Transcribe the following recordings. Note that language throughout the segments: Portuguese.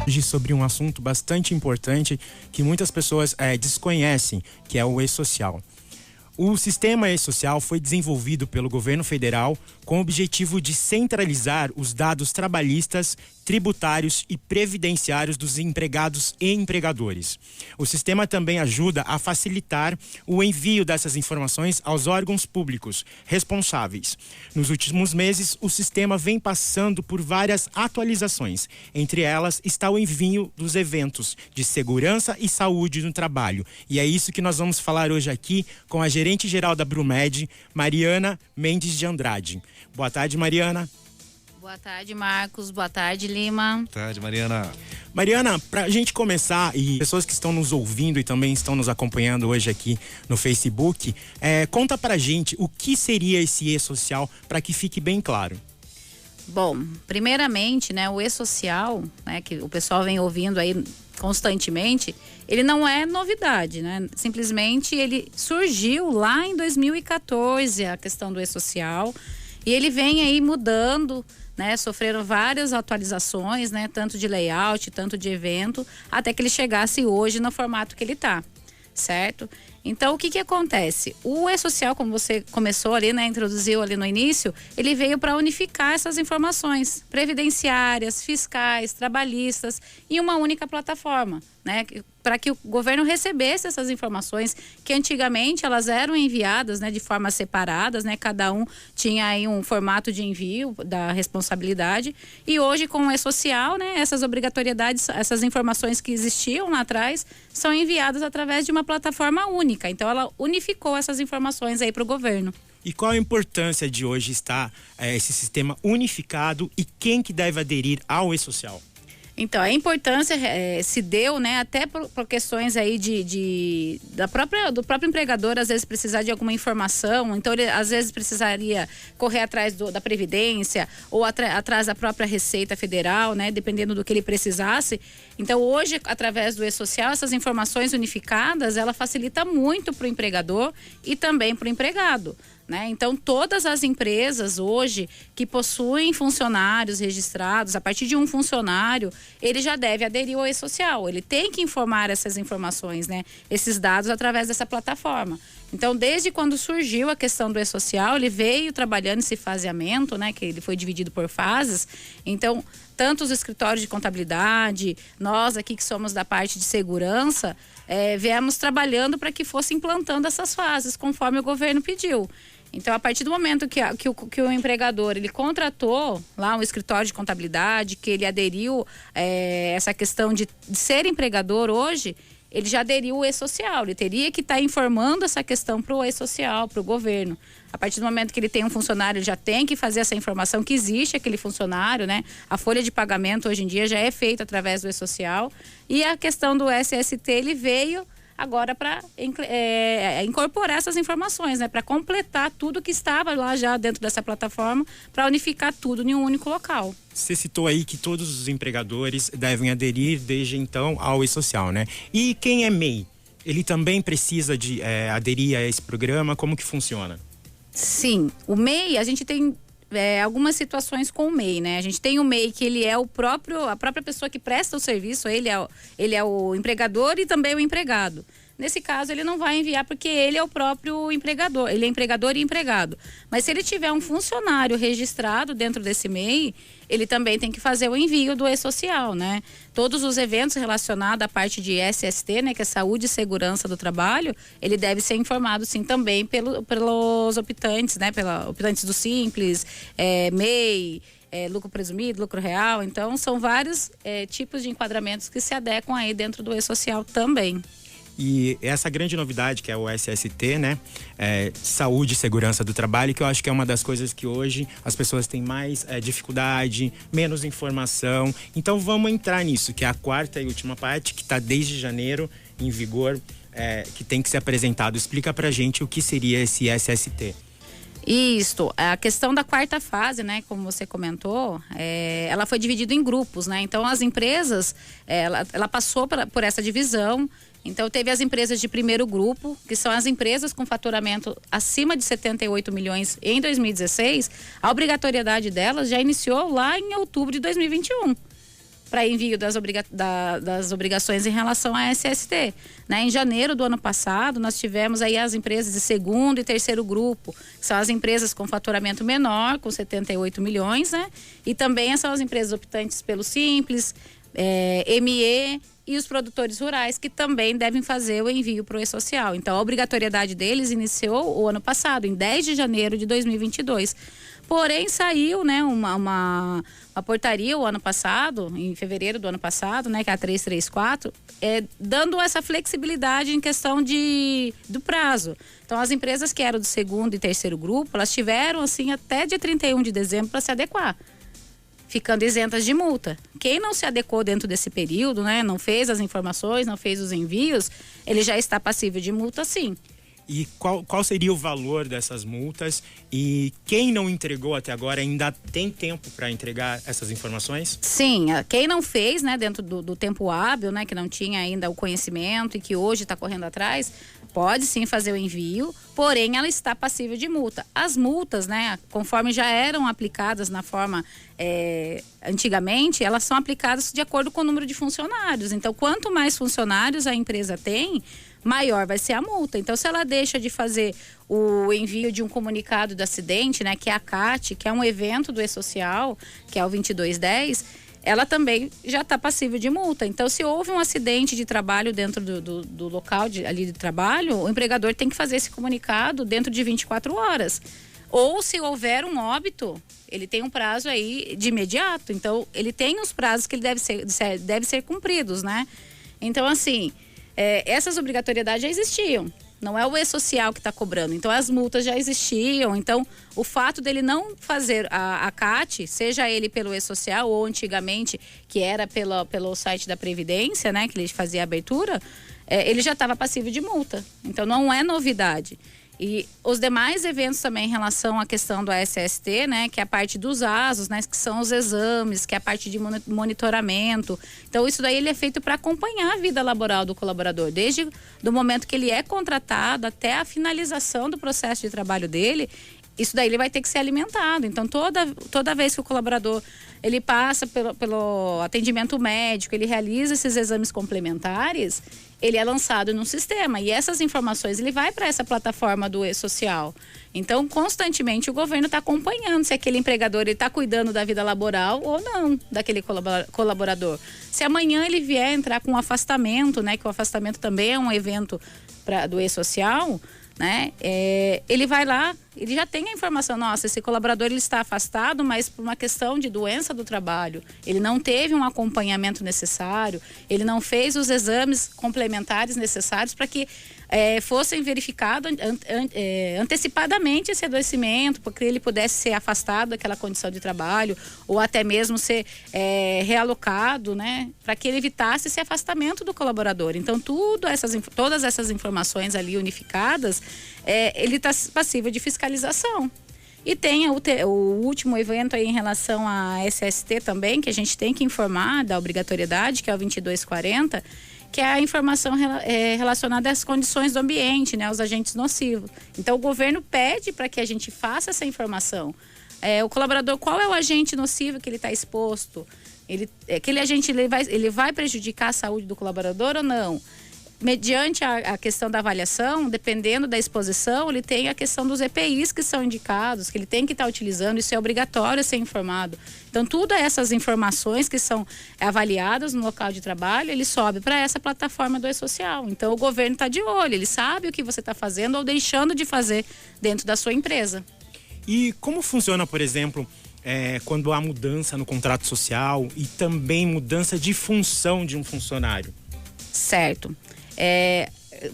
Hoje sobre um assunto bastante importante que muitas pessoas desconhecem, que é o e-social. O sistema e-social foi desenvolvido pelo governo federal com o objetivo de centralizar os dados trabalhistas, tributários e previdenciários dos empregados e empregadores. O sistema também ajuda a facilitar o envio dessas informações aos órgãos públicos responsáveis. Nos últimos meses, o sistema vem passando por várias atualizações. Entre elas está o envio dos eventos de segurança e saúde no trabalho. E é isso que nós vamos falar hoje aqui com a gerente-geral da Brumed, Mariana Mendes de Andrade. Boa tarde, Mariana. Boa tarde, Marcos. Boa tarde, Lima. Boa tarde, Mariana. Mariana, pra gente começar, e pessoas que estão nos ouvindo e também estão nos acompanhando hoje aqui no Facebook, conta pra gente o que seria esse e-social, para que fique bem claro. Bom, primeiramente, né, o e-social, né, que o pessoal vem ouvindo aí constantemente, ele não é novidade, né? Simplesmente ele surgiu lá em 2014, a questão do e-social, e ele vem aí mudando, né? Sofreram várias atualizações, né? Tanto de layout, tanto de evento, até que ele chegasse hoje no formato que ele tá, certo? Então, o que acontece? O e-social, como você começou ali, né? Introduziu ali no início, ele veio para unificar essas informações previdenciárias, fiscais, trabalhistas em uma única plataforma, né? Para que o governo recebesse essas informações que antigamente elas eram enviadas, né, de forma separadas, né? Cada um tinha aí um formato de envio da responsabilidade, e hoje com o e-social, né, essas obrigatoriedades, essas informações que existiam lá atrás são enviadas através de uma plataforma única. Então ela unificou essas informações aí para o governo. E qual a importância de hoje estar esse sistema unificado e quem que deve aderir ao e-social? Então, a importância se deu, né, até por questões aí do próprio empregador, às vezes precisar de alguma informação, então ele às vezes precisaria correr atrás da Previdência ou atrás da própria Receita Federal, né, dependendo do que ele precisasse. Então, hoje, através do e-social, essas informações unificadas, ela facilita muito para o empregador e também para o empregado. Né? Então, todas as empresas hoje que possuem funcionários registrados, a partir de um funcionário, ele já deve aderir ao e-social. Ele tem que informar essas informações, né? Esses dados através dessa plataforma. Então, desde quando surgiu a questão do e-social, ele veio trabalhando esse faseamento, né? Que ele foi dividido por fases. Então, tanto os escritórios de contabilidade, nós aqui que somos da parte de segurança, viemos trabalhando para que fosse implantando essas fases, conforme o governo pediu. Então, a partir do momento que o empregador ele contratou lá um escritório de contabilidade, que ele aderiu essa questão de ser empregador hoje, ele já aderiu o e-social. Ele teria que estar informando essa questão para o e-social, para o governo. A partir do momento que ele tem um funcionário, ele já tem que fazer essa informação que existe aquele funcionário, né? A folha de pagamento hoje em dia já é feita através do e-social. E a questão do SST, ele veio agora para incorporar essas informações, né? Para completar tudo que estava lá já dentro dessa plataforma, para unificar tudo em um único local. Você citou aí que todos os empregadores devem aderir desde então ao e-social, né? E quem é MEI? Ele também precisa de aderir a esse programa? Como que funciona? Sim, o MEI, a gente tem algumas situações com o MEI, né? A gente tem o MEI que ele é a própria pessoa que presta o serviço, ele é o empregador e também o empregado. Nesse caso, ele não vai enviar porque ele é o próprio empregador, ele é empregador e empregado. Mas se ele tiver um funcionário registrado dentro desse MEI, ele também tem que fazer o envio do e-social, né? Todos os eventos relacionados à parte de SST, né, que é Saúde e Segurança do Trabalho, ele deve ser informado, sim, também pelos optantes, né? Optantes do Simples, MEI, lucro presumido, lucro real. Então, são vários tipos de enquadramentos que se adequam aí dentro do e-social também. E essa grande novidade que é o SST, né? Saúde e Segurança do Trabalho, que eu acho que é uma das coisas que hoje as pessoas têm mais dificuldade, menos informação. Então vamos entrar nisso, que é a quarta e última parte, que está desde janeiro em vigor, que tem que ser apresentado. Explica pra gente o que seria esse SST. Isto, a questão da quarta fase, né, como você comentou, ela foi dividida em grupos, né? Então as empresas, ela passou por essa divisão. Então teve as empresas de primeiro grupo, que são as empresas com faturamento acima de 78 milhões em 2016. A obrigatoriedade delas já iniciou lá em outubro de 2021. para envio das obrigações em relação à SST. Né? Em janeiro do ano passado, nós tivemos aí as empresas de segundo e terceiro grupo, que são as empresas com faturamento menor, com 78 milhões, né? E também são as empresas optantes pelo Simples, ME e os produtores rurais, que também devem fazer o envio para o E-Social. Então, a obrigatoriedade deles iniciou o ano passado, em 10 de janeiro de 2022. Porém, saiu, né, uma portaria o ano passado, em fevereiro do ano passado, né, que é a 334, dando essa flexibilidade em questão do prazo. Então, as empresas que eram do segundo e terceiro grupo, elas tiveram, assim, até dia 31 de dezembro para se adequar, ficando isentas de multa. Quem não se adequou dentro desse período, né, não fez as informações, não fez os envios, ele já está passível de multa, sim. E qual seria o valor dessas multas? E quem não entregou até agora ainda tem tempo para entregar essas informações? Sim, quem não fez, né, dentro do tempo hábil, né, que não tinha ainda o conhecimento e que hoje está correndo atrás, pode sim fazer o envio, porém ela está passível de multa. As multas, né, conforme já eram aplicadas na forma antigamente, elas são aplicadas de acordo com o número de funcionários. Então, quanto mais funcionários a empresa tem, maior vai ser a multa. Então, se ela deixa de fazer o envio de um comunicado do acidente, né, que é a CAT, que é um evento do E-Social, que é o 2210, ela também já está passível de multa. Então, se houve um acidente de trabalho dentro do local ali de trabalho, o empregador tem que fazer esse comunicado dentro de 24 horas. Ou se houver um óbito, ele tem um prazo aí de imediato. Então, ele tem os prazos que ele deve ser cumpridos, né? Então, assim, essas obrigatoriedades já existiam. Não é o E-Social que está cobrando. Então, as multas já existiam. Então, o fato dele não fazer a CAT, seja ele pelo E-Social ou antigamente, que era pelo site da Previdência, né? Que ele fazia a abertura, ele já estava passível de multa. Então, não é novidade. E os demais eventos também em relação à questão do SST, né, que é a parte dos ASOS, né, que são os exames, que é a parte de monitoramento. Então, isso daí ele é feito para acompanhar a vida laboral do colaborador, desde do momento que ele é contratado até a finalização do processo de trabalho dele. Isso daí ele vai ter que ser alimentado. Então, toda vez que o colaborador ele passa pelo atendimento médico, ele realiza esses exames complementares, ele é lançado num sistema. E essas informações, ele vai para essa plataforma do E-Social. Então, constantemente, o governo está acompanhando se aquele empregador está cuidando da vida laboral ou não daquele colaborador. Se amanhã ele vier entrar com um afastamento, né, que o afastamento também é um evento do E-Social, né? Ele vai lá, ele já tem a informação, nossa, esse colaborador ele está afastado, mas por uma questão de doença do trabalho, ele não teve um acompanhamento necessário, ele não fez os exames complementares necessários para que fossem verificados antecipadamente esse adoecimento, porque ele pudesse ser afastado daquela condição de trabalho ou até mesmo ser realocado, né, para que ele evitasse esse afastamento do colaborador. Então, todas essas informações ali unificadas, ele está passível de fiscalização. E tem o último evento aí em relação à SST também, que a gente tem que informar da obrigatoriedade, que é o 2240, que é a informação relacionada às condições do ambiente, né, aos agentes nocivos. Então, o governo pede para que a gente faça essa informação. O colaborador, qual é o agente nocivo que ele está exposto? Aquele agente ele vai prejudicar a saúde do colaborador ou não? Mediante a questão da avaliação, dependendo da exposição, ele tem a questão dos EPIs que são indicados, que ele tem que estar utilizando, isso é obrigatório ser informado. Então, todas essas informações que são avaliadas no local de trabalho, ele sobe para essa plataforma do E-Social. Então, o governo está de olho, ele sabe o que você está fazendo ou deixando de fazer dentro da sua empresa. E como funciona, por exemplo, quando há mudança no contrato social e também mudança de função de um funcionário? Certo.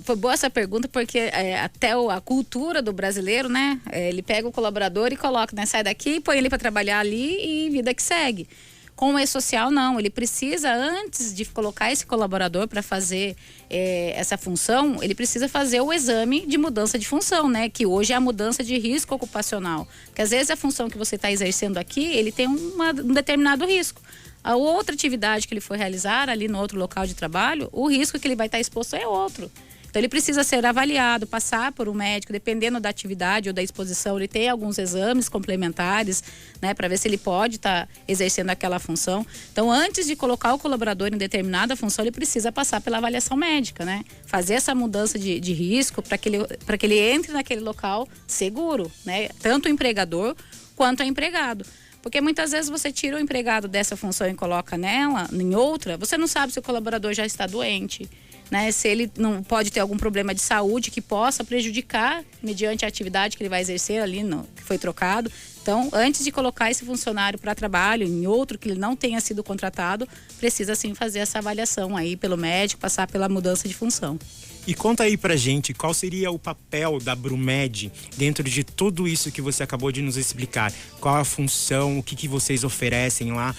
Foi boa essa pergunta porque até a cultura do brasileiro, né? Ele pega o colaborador e coloca, né? Sai daqui, põe ele para trabalhar ali e vida que segue. Com o E-Social, não. Ele precisa, antes de colocar esse colaborador para fazer essa função, ele precisa fazer o exame de mudança de função, né? Que hoje é a mudança de risco ocupacional. Porque às vezes a função que você está exercendo aqui, ele tem um determinado risco. A outra atividade que ele for realizar ali no outro local de trabalho, o risco que ele vai estar exposto é outro. Então ele precisa ser avaliado, passar por um médico, dependendo da atividade ou da exposição, ele tem alguns exames complementares, né, para ver se ele pode estar exercendo aquela função. Então, antes de colocar o colaborador em determinada função, ele precisa passar pela avaliação médica, né? Fazer essa mudança de risco para que ele entre naquele local seguro, né? Tanto o empregador quanto o empregado. Porque muitas vezes você tira o empregado dessa função e coloca nela, em outra, você não sabe se o colaborador já está doente, né? Se ele não pode ter algum problema de saúde que possa prejudicar mediante a atividade que ele vai exercer ali, que foi trocado. Então, antes de colocar esse funcionário para trabalho em outro que ele não tenha sido contratado, precisa sim fazer essa avaliação aí pelo médico, passar pela mudança de função. E conta aí pra gente qual seria o papel da Brumed dentro de tudo isso que você acabou de nos explicar. Qual a função, o que vocês oferecem lá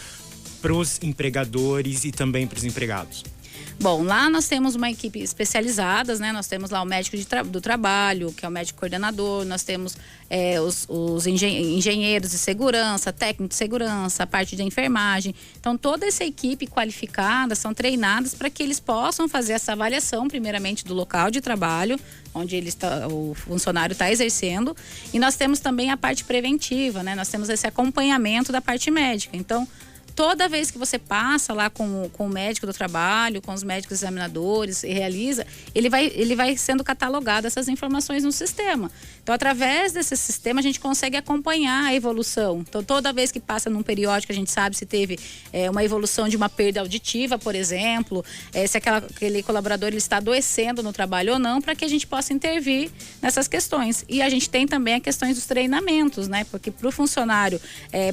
pros empregadores e também pros empregados? Bom, lá nós temos uma equipe especializada, né? Nós temos lá o médico do trabalho, que é o médico coordenador, nós temos os engenheiros de segurança, técnico de segurança, a parte de enfermagem. Então, toda essa equipe qualificada são treinadas para que eles possam fazer essa avaliação, primeiramente, do local de trabalho, onde o funcionário está exercendo. E nós temos também a parte preventiva, né? Nós temos esse acompanhamento da parte médica. Então, toda vez que você passa lá com o médico do trabalho, com os médicos examinadores e realiza, ele vai sendo catalogado essas informações no sistema. Então, através desse sistema, a gente consegue acompanhar a evolução. Então, toda vez que passa num periódico, a gente sabe se teve uma evolução de uma perda auditiva, por exemplo, se aquele colaborador ele está adoecendo no trabalho ou não, para que a gente possa intervir nessas questões. E a gente tem também as questões dos treinamentos, né? Porque para o funcionário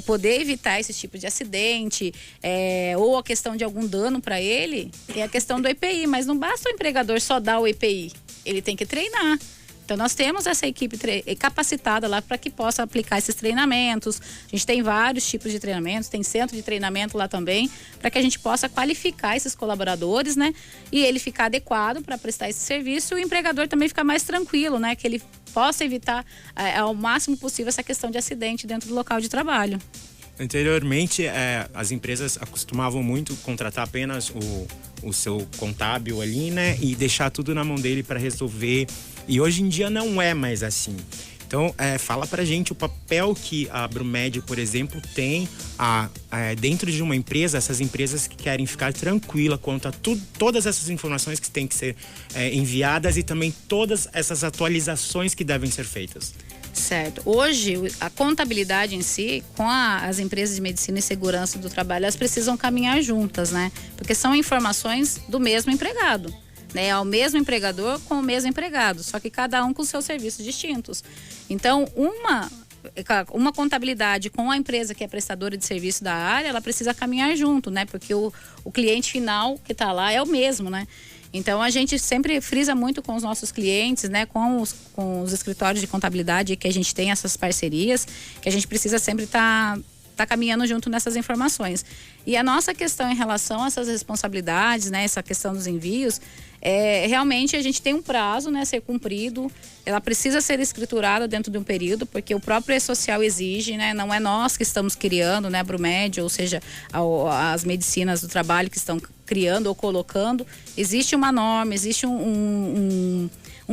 poder evitar esse tipo de acidente, ou a questão de algum dano para ele, é a questão do EPI, mas não basta o empregador só dar o EPI, ele tem que treinar. Então nós temos essa equipe capacitada lá para que possa aplicar esses treinamentos. A gente tem vários tipos de treinamentos, tem centro de treinamento lá também, para que a gente possa qualificar esses colaboradores, né? E ele ficar adequado para prestar esse serviço e o empregador também ficar mais tranquilo, né? Que ele possa evitar ao máximo possível essa questão de acidente dentro do local de trabalho. Anteriormente, as empresas acostumavam muito contratar apenas o seu contábil ali, né? E deixar tudo na mão dele para resolver. E hoje em dia não é mais assim. Então, fala pra gente o papel que a Brumed, por exemplo, tem dentro de uma empresa, essas empresas que querem ficar tranquila quanto a todas essas informações que têm que ser enviadas e também todas essas atualizações que devem ser feitas. Certo. Hoje, a contabilidade em si, com as empresas de medicina e segurança do trabalho, elas precisam caminhar juntas, né? Porque são informações do mesmo empregado, né? É o mesmo empregador com o mesmo empregado, só que cada um com seus serviços distintos. Então, uma contabilidade com a empresa que é prestadora de serviço da área, ela precisa caminhar junto, né? Porque o cliente final que está lá é o mesmo, né? Então, a gente sempre frisa muito com os nossos clientes, né? Com os escritórios de contabilidade que a gente tem essas parcerias, que a gente precisa sempre estar caminhando junto nessas informações. E a nossa questão em relação a essas responsabilidades, né? Essa questão dos envios, realmente a gente tem um prazo, né? A ser cumprido. Ela precisa ser escriturada dentro de um período, porque o próprio E-Social exige, né? Não é nós que estamos criando, né? A Brumed, ou seja, as medicinas do trabalho que estão criando ou colocando. Existe uma norma, existe um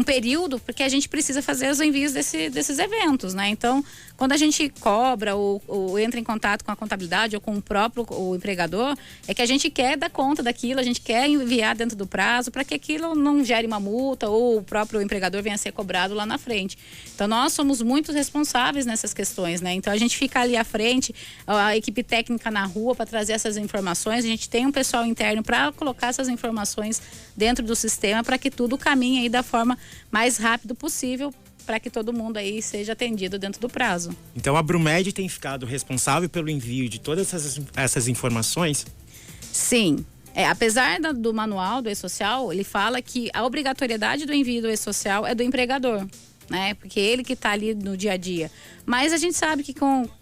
período, porque a gente precisa fazer os envios desses eventos, né? Então, quando a gente cobra ou entra em contato com a contabilidade ou com o empregador, é que a gente quer dar conta daquilo, a gente quer enviar dentro do prazo para que aquilo não gere uma multa ou o próprio empregador venha a ser cobrado lá na frente. Então, nós somos muito responsáveis nessas questões, né? Então, a gente fica ali à frente, a equipe técnica na rua para trazer essas informações, a gente tem um pessoal interno para colocar essas informações dentro do sistema para que tudo caminhe aí da forma mais rápido possível, para que todo mundo aí seja atendido dentro do prazo. Então a Brumed tem ficado responsável pelo envio de todas essas informações? Sim. Apesar do manual do E-Social, ele fala que a obrigatoriedade do envio do E-Social é do empregador, né? Porque ele que está ali no dia a dia. Mas a gente sabe que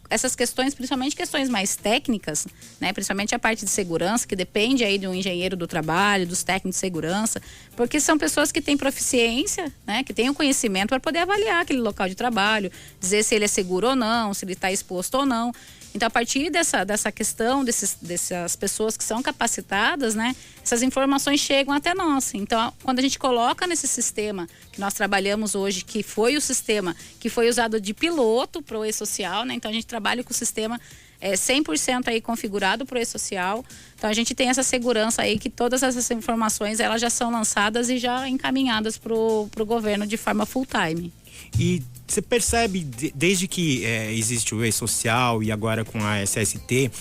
essas questões, principalmente questões mais técnicas, né? Principalmente a parte de segurança, que depende aí de um engenheiro do trabalho, dos técnicos de segurança, porque são pessoas que têm proficiência, né? Que têm o conhecimento para poder avaliar aquele local de trabalho, dizer se ele é seguro ou não, se ele está exposto ou não. Então, a partir dessa questão, dessas pessoas que são capacitadas, né? Essas informações chegam até nós. Então, quando a gente coloca nesse sistema que nós trabalhamos hoje, que foi o sistema que foi usado de piloto para o e-social, né? Então, a gente trabalha com o sistema 100% aí configurado para o e-social. Então, a gente tem essa segurança aí que todas essas informações, elas já são lançadas e já encaminhadas para o governo de forma full time. E você percebe, desde que existe o e-social e agora com a SST,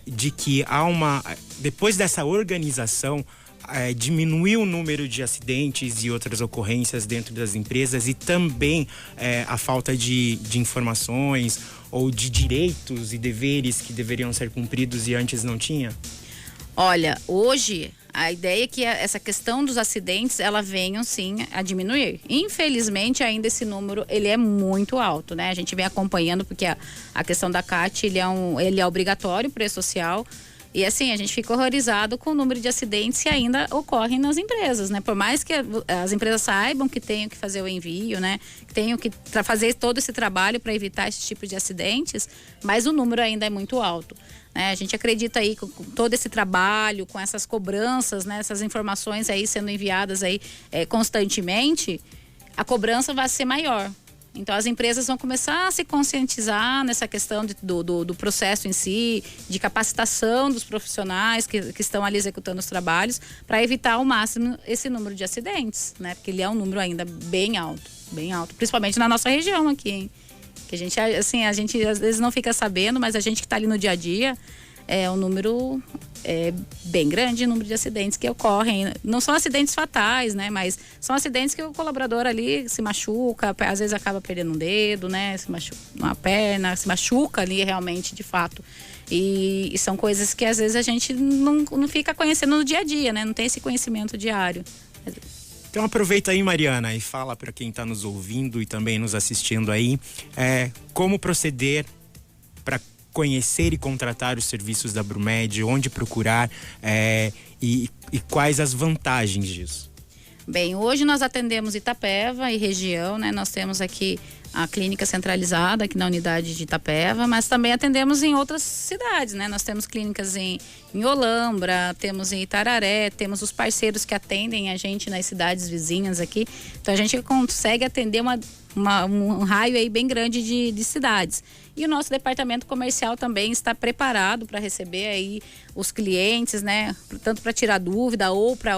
de que depois dessa organização, diminuiu o número de acidentes e outras ocorrências dentro das empresas e também a falta de informações ou de direitos e deveres que deveriam ser cumpridos e antes não tinha? Olha, hoje a ideia é que essa questão dos acidentes, ela venha sim a diminuir. Infelizmente, ainda esse número, ele é muito alto, né? A gente vem acompanhando porque a questão da CAT, ele é obrigatório para o e-social. E assim, a gente fica horrorizado com o número de acidentes que ainda ocorrem nas empresas, né? Por mais que as empresas saibam que tenham que fazer o envio, né? Que tenham que fazer todo esse trabalho para evitar esse tipo de acidentes, mas o número ainda é muito alto. A gente acredita aí com todo esse trabalho, com essas cobranças, né, essas informações aí sendo enviadas aí constantemente, a cobrança vai ser maior. Então as empresas vão começar a se conscientizar nessa questão do processo em si, de capacitação dos profissionais que estão ali executando os trabalhos, para evitar ao máximo esse número de acidentes, né? Porque ele é um número ainda bem alto, principalmente na nossa região aqui, hein? Que a gente às vezes não fica sabendo, mas a gente que está ali no dia a dia, um número bem grande, o número de acidentes que ocorrem. Não são acidentes fatais, né? Mas são acidentes que o colaborador ali se machuca, às vezes acaba perdendo um dedo, né? Se machuca uma perna, se machuca ali realmente, de fato. E são coisas que às vezes a gente não fica conhecendo no dia a dia, né? Não tem esse conhecimento diário. Então aproveita aí, Mariana, e fala para quem está nos ouvindo e também nos assistindo aí, como proceder para conhecer e contratar os serviços da Brumed, onde procurar e quais as vantagens disso. Bem, hoje nós atendemos Itapeva e região, né? Nós temos aqui a clínica centralizada aqui na unidade de Itapeva, mas também atendemos em outras cidades, né? Nós temos clínicas em Olambra, temos em Itararé, temos os parceiros que atendem a gente nas cidades vizinhas aqui. Então a gente consegue atender um raio aí bem grande de cidades. E o nosso departamento comercial também está preparado para receber aí os clientes, né? Tanto para tirar dúvida ou para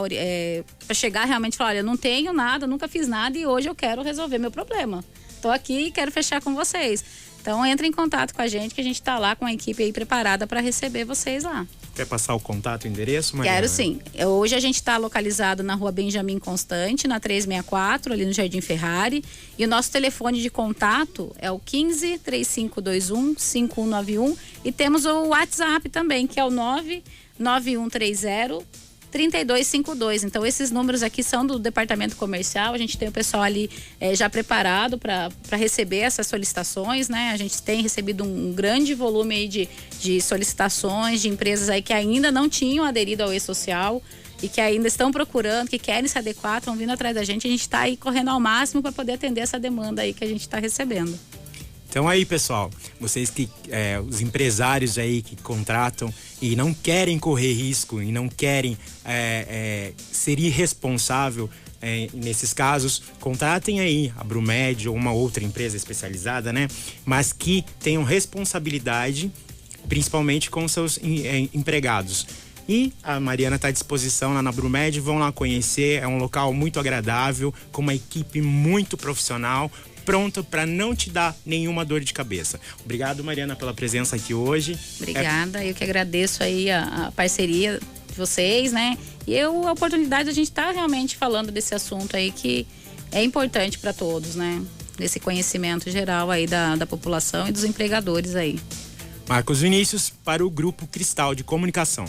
chegar realmente e falar, olha, eu não tenho nada, nunca fiz nada e hoje eu quero resolver meu problema. Estou aqui e quero fechar com vocês. Então entre em contato com a gente, que a gente está lá com a equipe aí preparada para receber vocês lá. Quer passar o contato, o endereço, Mariana? Quero sim. Hoje a gente está localizado na rua Benjamin Constante, na 364, ali no Jardim Ferrari. E o nosso telefone de contato é o 15 3521 5191. E temos o WhatsApp também, que é o 99130 3252. Então esses números aqui são do departamento comercial. A gente tem o pessoal ali já preparado para receber essas solicitações, né? A gente tem recebido um grande volume aí de solicitações de empresas aí que ainda não tinham aderido ao e-social e que ainda estão procurando, que querem se adequar, estão vindo atrás da gente. A gente está aí correndo ao máximo para poder atender essa demanda aí que a gente está recebendo. Então aí, pessoal, vocês que os empresários aí que contratam e não querem correr risco e não querem ser irresponsável nesses casos, contratem aí a Brumed ou uma outra empresa especializada, né? Mas que tenham responsabilidade, principalmente com seus empregados. E a Mariana está à disposição lá na Brumed, vão lá conhecer, é um local muito agradável, com uma equipe muito profissional, pronto para não te dar nenhuma dor de cabeça. Obrigado, Mariana, pela presença aqui hoje. Obrigada, eu que agradeço aí a parceria de vocês, né? E a oportunidade de a gente estar realmente falando desse assunto aí que é importante para todos, né? Desse conhecimento geral aí da população e dos empregadores aí. Marcos Vinícius para o Grupo Cristal de Comunicação.